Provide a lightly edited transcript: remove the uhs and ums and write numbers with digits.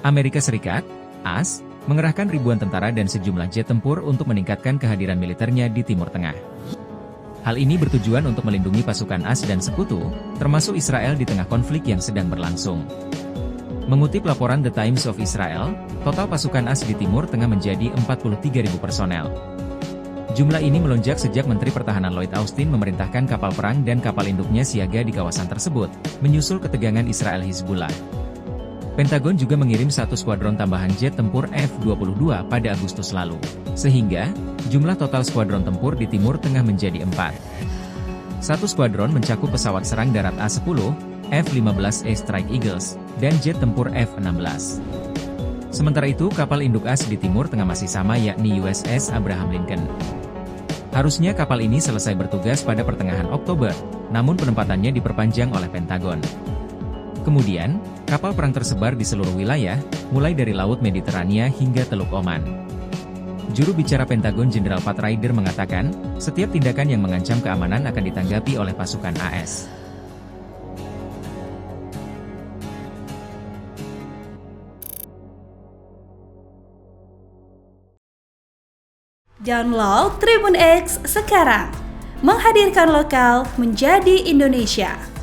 Amerika Serikat, AS, mengerahkan ribuan tentara dan sejumlah jet tempur untuk meningkatkan kehadiran militernya di Timur Tengah. Hal ini bertujuan untuk melindungi pasukan AS dan sekutu, termasuk Israel di tengah konflik yang sedang berlangsung. Mengutip laporan The Times of Israel, total pasukan AS di Timur Tengah menjadi 43.000 personel. Jumlah ini melonjak sejak Menteri Pertahanan Lloyd Austin memerintahkan kapal perang dan kapal induknya siaga di kawasan tersebut, menyusul ketegangan Israel-Hizbullah. Pentagon juga mengirim satu skuadron tambahan jet tempur F-22 pada Agustus lalu, sehingga jumlah total skuadron tempur di Timur Tengah menjadi 4. Satu skuadron mencakup pesawat serang darat A-10, F-15A Strike Eagles, dan jet tempur F-16. Sementara itu kapal induk AS di Timur Tengah masih sama yakni USS Abraham Lincoln. Harusnya kapal ini selesai bertugas pada pertengahan Oktober, namun penempatannya diperpanjang oleh Pentagon. Kemudian, kapal perang tersebar di seluruh wilayah, mulai dari Laut Mediterania hingga Teluk Oman. Juru bicara Pentagon Jenderal Pat Ryder mengatakan, setiap tindakan yang mengancam keamanan akan ditanggapi oleh pasukan AS. Download Tribun X sekarang, menghadirkan lokal menjadi Indonesia.